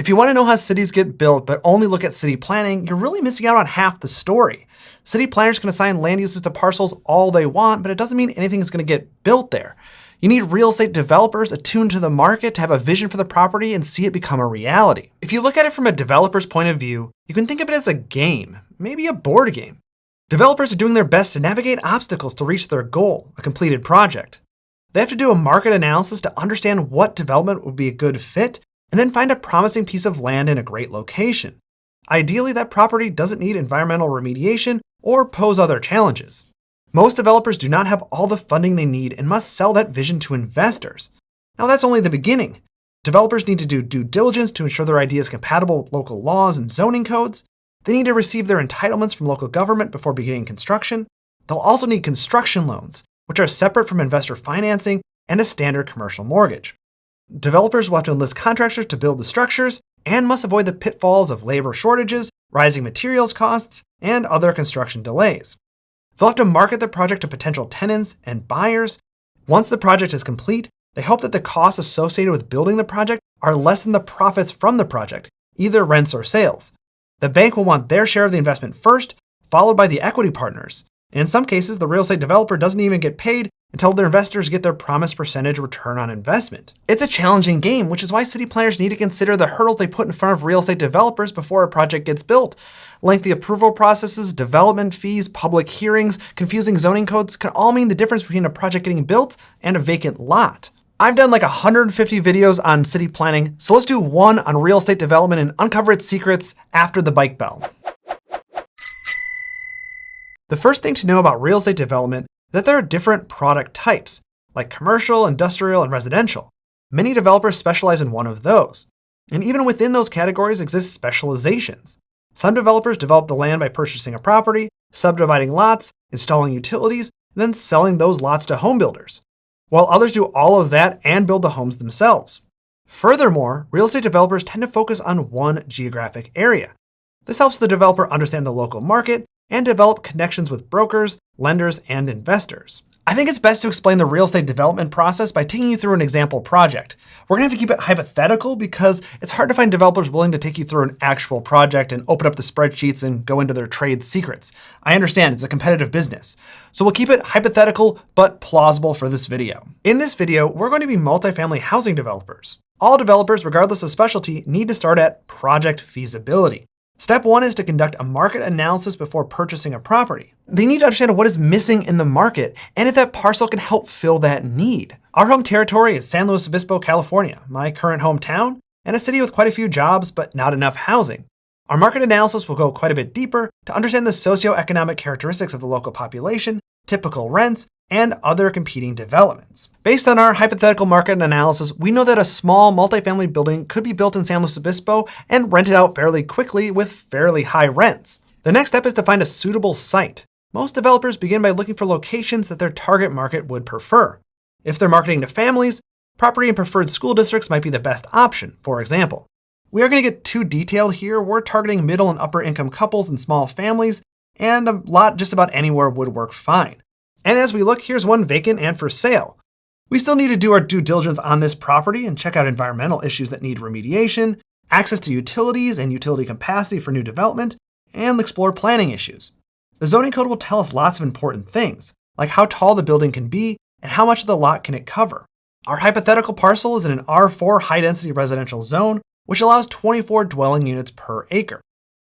If you want to know how cities get built but only look at city planning, you're really missing out on half the story. City planners can assign land uses to parcels all they want, but it doesn't mean anything is going to get built there. You need real estate developers attuned to the market to have a vision for the property and see it become a reality. If you look at it from a developer's point of view, you can think of it as a game, maybe a board game. Developers are doing their best to navigate obstacles to reach their goal, a completed project. They have to do a market analysis to understand what development would be a good fit, and then find a promising piece of land in a great location. Ideally, that property doesn't need environmental remediation or pose other challenges. Most developers do not have all the funding they need and must sell that vision to investors. Now, that's only the beginning. Developers need to do due diligence to ensure their idea is compatible with local laws and zoning codes. They need to receive their entitlements from local government before beginning construction. They'll also need construction loans, which are separate from investor financing and a standard commercial mortgage. Developers will have to enlist contractors to build the structures and must avoid the pitfalls of labor shortages, rising materials costs, and other construction delays. They'll have to market their project to potential tenants and buyers. Once the project is complete, they hope that the costs associated with building the project are less than the profits from the project, either rents or sales. The bank will want their share of the investment first, followed by the equity partners. In some cases, the real estate developer doesn't even get paid until their investors get their promised percentage return on investment. It's a challenging game, which is why city planners need to consider the hurdles they put in front of real estate developers before a project gets built. Lengthy approval processes, development fees, public hearings, confusing zoning codes can all mean the difference between a project getting built and a vacant lot. I've done like 150 videos on city planning, so let's do one on real estate development and uncover its secrets after the bike bell. The first thing to know about real estate development is that there are different product types, like commercial, industrial, and residential. Many developers specialize in one of those. And even within those categories exist specializations. Some developers develop the land by purchasing a property, subdividing lots, installing utilities, and then selling those lots to home builders, while others do all of that and build the homes themselves. Furthermore, real estate developers tend to focus on one geographic area. This helps the developer understand the local market and develop connections with brokers, lenders, and investors. I think it's best to explain the real estate development process by taking you through an example project. We're gonna have to keep it hypothetical because it's hard to find developers willing to take you through an actual project and open up the spreadsheets and go into their trade secrets. I understand it's a competitive business. So we'll keep it hypothetical but plausible for this video. In this video, we're going to be multifamily housing developers. All developers, regardless of specialty, need to start at project feasibility. Step one is to conduct a market analysis before purchasing a property. They need to understand what is missing in the market and if that parcel can help fill that need. Our home territory is San Luis Obispo, California, my current hometown, and a city with quite a few jobs, but not enough housing. Our market analysis will go quite a bit deeper to understand the socioeconomic characteristics of the local population, typical rents, and other competing developments. Based on our hypothetical market analysis, we know that a small multifamily building could be built in San Luis Obispo and rented out fairly quickly with fairly high rents. The next step is to find a suitable site. Most developers begin by looking for locations that their target market would prefer. If they're marketing to families, property in preferred school districts might be the best option, for example. We are going to get too detailed here. We're targeting middle and upper income couples and small families, and a lot just about anywhere would work fine. And as we look, here's one vacant and for sale. We still need to do our due diligence on this property and check out environmental issues that need remediation, access to utilities and utility capacity for new development, and explore planning issues. The zoning code will tell us lots of important things, like how tall the building can be and how much of the lot can it cover. Our hypothetical parcel is in an R4 high-density residential zone, which allows 24 dwelling units per acre.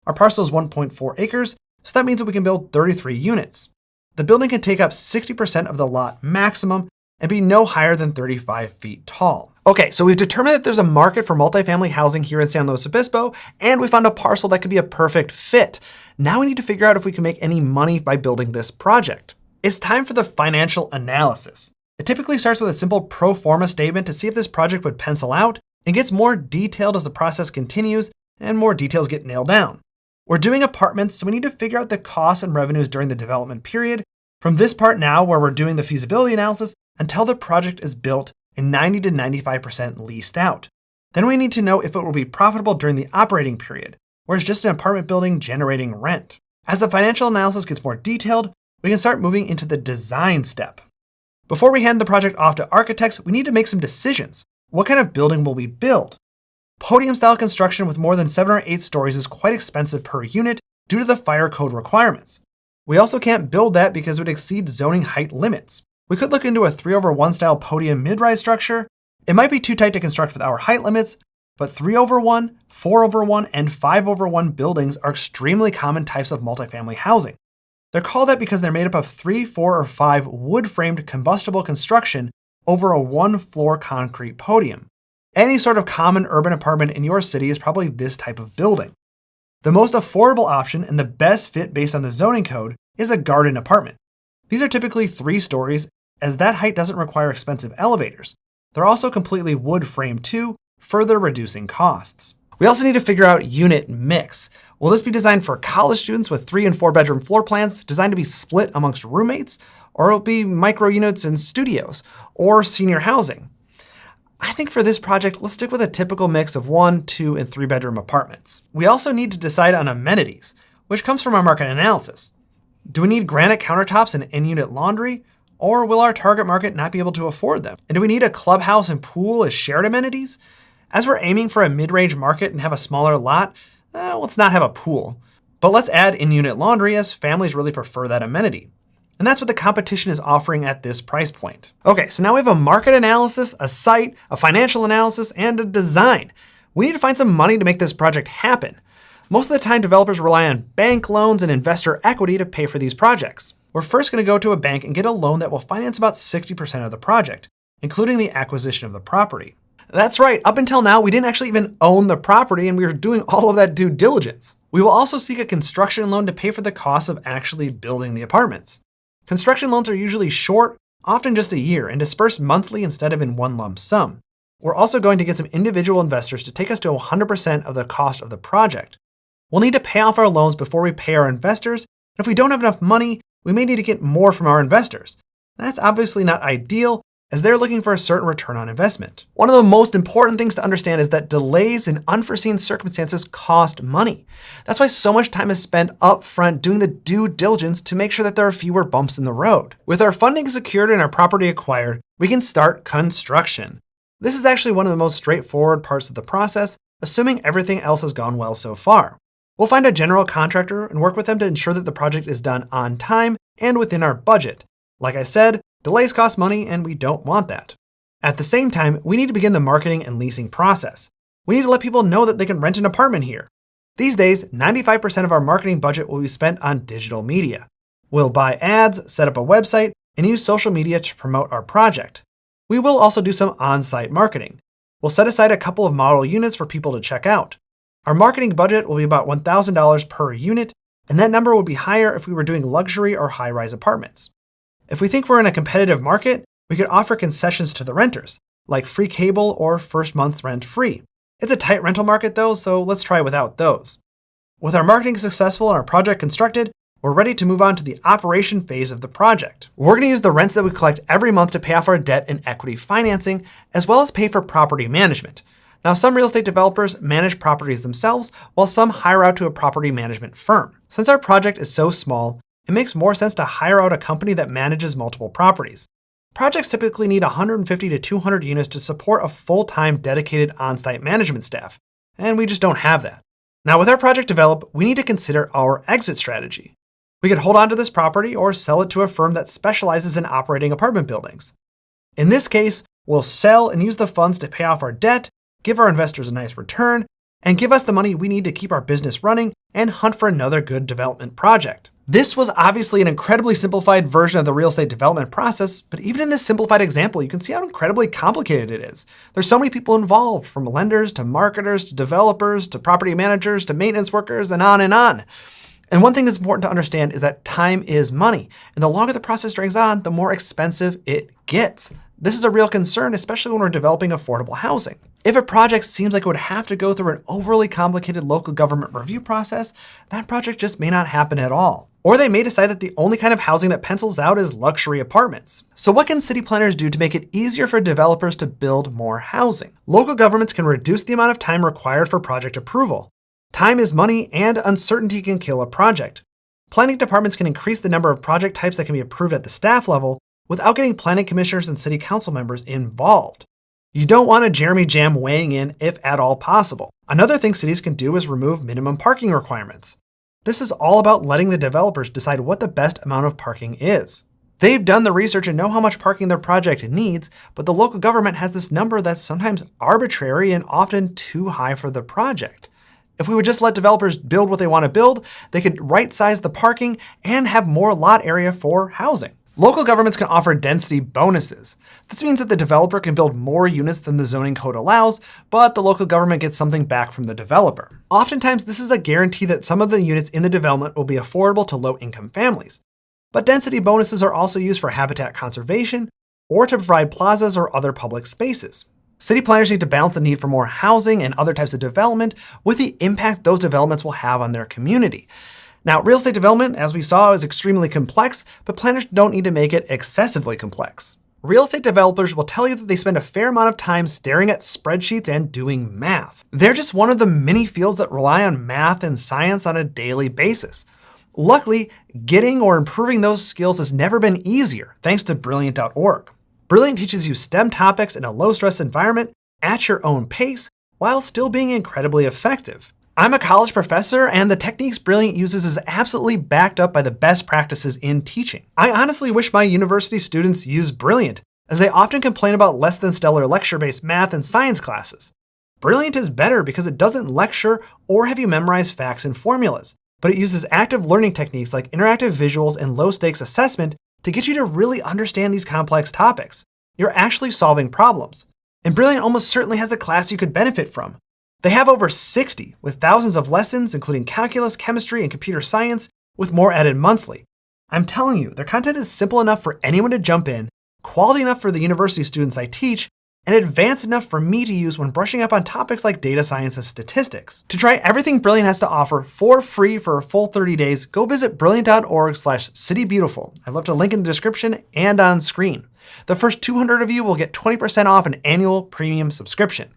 Our parcel is 1.4 acres, so that means that we can build 33 units. The building can take up 60% of the lot maximum and be no higher than 35 feet tall. Okay, so we've determined that there's a market for multifamily housing here in San Luis Obispo, and we found a parcel that could be a perfect fit. Now we need to figure out if we can make any money by building this project. It's time for the financial analysis. It typically starts with a simple pro forma statement to see if this project would pencil out, and gets more detailed as the process continues and more details get nailed down. We're doing apartments, so we need to figure out the costs and revenues during the development period. From this part now, where we're doing the feasibility analysis, until the project is built and 90 to 95% leased out. Then we need to know if it will be profitable during the operating period, or it's just an apartment building generating rent. As the financial analysis gets more detailed, we can start moving into the design step. Before we hand the project off to architects, we need to make some decisions. What kind of building will we build? Podium-style construction with more than 7 or 8 stories is quite expensive per unit due to the fire code requirements. We also can't build that because it would exceed zoning height limits. We could look into a 3/1 style podium mid-rise structure. It might be too tight to construct with our height limits, but 3/1, 4/1, and 5/1 buildings are extremely common types of multifamily housing. They're called that because they're made up of 3, 4, or 5 wood-framed combustible construction over a 1-floor concrete podium. Any sort of common urban apartment in your city is probably this type of building. The most affordable option and the best fit based on the zoning code is a garden apartment. These are typically 3 stories, as that height doesn't require expensive elevators. They're also completely wood framed too, further reducing costs. We also need to figure out unit mix. Will this be designed for college students with 3 and 4 bedroom floor plans designed to be split amongst roommates? Or will it be micro units and studios, or senior housing? I think for this project, let's stick with a typical mix of 1, 2, and 3 bedroom apartments. We also need to decide on amenities, which comes from our market analysis. Do we need granite countertops and in-unit laundry? Or will our target market not be able to afford them? And do we need a clubhouse and pool as shared amenities? As we're aiming for a mid-range market and have a smaller lot, let's not have a pool. But let's add in-unit laundry as families really prefer that amenity. And that's what the competition is offering at this price point. Okay, so now we have a market analysis, a site, a financial analysis, and a design. We need to find some money to make this project happen. Most of the time, developers rely on bank loans and investor equity to pay for these projects. We're first going to go to a bank and get a loan that will finance about 60% of the project, including the acquisition of the property. That's right, up until now, we didn't actually even own the property and we were doing all of that due diligence. We will also seek a construction loan to pay for the cost of actually building the apartments. Construction loans are usually short, often just a year, and dispersed monthly instead of in one lump sum. We're also going to get some individual investors to take us to 100% of the cost of the project. We'll need to pay off our loans before we pay our investors, and if we don't have enough money, we may need to get more from our investors. That's obviously not ideal, as they're looking for a certain return on investment. One of the most important things to understand is that delays in unforeseen circumstances cost money. That's why so much time is spent up front doing the due diligence to make sure that there are fewer bumps in the road. With our funding secured and our property acquired, we can start construction. This is actually one of the most straightforward parts of the process, assuming everything else has gone well so far. We'll find a general contractor and work with them to ensure that the project is done on time and within our budget. Like I said, delays cost money and we don't want that. At the same time, we need to begin the marketing and leasing process. We need to let people know that they can rent an apartment here. These days, 95% of our marketing budget will be spent on digital media. We'll buy ads, set up a website, and use social media to promote our project. We will also do some on-site marketing. We'll set aside a couple of model units for people to check out. Our marketing budget will be about $1,000 per unit, and that number would be higher if we were doing luxury or high-rise apartments. If we think we're in a competitive market, we could offer concessions to the renters, like free cable or first month's rent free. It's a tight rental market though, so let's try without those. With our marketing successful and our project constructed, we're ready to move on to the operation phase of the project. We're going to use the rents that we collect every month to pay off our debt and equity financing, as well as pay for property management. Now, some real estate developers manage properties themselves, while some hire out to a property management firm. Since our project is so small, it makes more sense to hire out a company that manages multiple properties. Projects typically need 150 to 200 units to support a full-time dedicated on-site management staff, and we just don't have that. Now, with our project developed, we need to consider our exit strategy. We could hold on to this property or sell it to a firm that specializes in operating apartment buildings. In this case, we'll sell and use the funds to pay off our debt, give our investors a nice return, and give us the money we need to keep our business running and hunt for another good development project. This was obviously an incredibly simplified version of the real estate development process, but even in this simplified example, you can see how incredibly complicated it is. There's so many people involved, from lenders to marketers to developers to property managers to maintenance workers and on and on. And one thing that's important to understand is that time is money, and the longer the process drags on, the more expensive it gets. This is a real concern, especially when we're developing affordable housing. If a project seems like it would have to go through an overly complicated local government review process, that project just may not happen at all. Or they may decide that the only kind of housing that pencils out is luxury apartments. So what can city planners do to make it easier for developers to build more housing? Local governments can reduce the amount of time required for project approval. Time is money, and uncertainty can kill a project. Planning departments can increase the number of project types that can be approved at the staff level without getting planning commissioners and city council members involved. You don't want a Jeremy Jam weighing in if at all possible. Another thing cities can do is remove minimum parking requirements. This is all about letting the developers decide what the best amount of parking is. They've done the research and know how much parking their project needs, but the local government has this number that's sometimes arbitrary and often too high for the project. If we would just let developers build what they want to build, they could right-size the parking and have more lot area for housing. Local governments can offer density bonuses. This means that the developer can build more units than the zoning code allows, but the local government gets something back from the developer. Oftentimes, this is a guarantee that some of the units in the development will be affordable to low-income families. But density bonuses are also used for habitat conservation or to provide plazas or other public spaces. City planners need to balance the need for more housing and other types of development with the impact those developments will have on their community. Now, real estate development, as we saw, is extremely complex, but planners don't need to make it excessively complex. Real estate developers will tell you that they spend a fair amount of time staring at spreadsheets and doing math. They're just one of the many fields that rely on math and science on a daily basis. Luckily, getting or improving those skills has never been easier, thanks to Brilliant.org. Brilliant teaches you STEM topics in a low-stress environment at your own pace while still being incredibly effective. I'm a college professor, and the techniques Brilliant uses is absolutely backed up by the best practices in teaching. I honestly wish my university students used Brilliant, as they often complain about less than stellar lecture-based math and science classes. Brilliant is better because it doesn't lecture or have you memorize facts and formulas, but it uses active learning techniques like interactive visuals and low-stakes assessment to get you to really understand these complex topics. You're actually solving problems. And Brilliant almost certainly has a class you could benefit from. They have over 60, with thousands of lessons, including calculus, chemistry, and computer science, with more added monthly. I'm telling you, their content is simple enough for anyone to jump in, quality enough for the university students I teach, and advanced enough for me to use when brushing up on topics like data science and statistics. To try everything Brilliant has to offer for free for a full 30 days, go visit brilliant.org/citybeautiful. I've left a link in the description and on screen. The first 200 of you will get 20% off an annual premium subscription.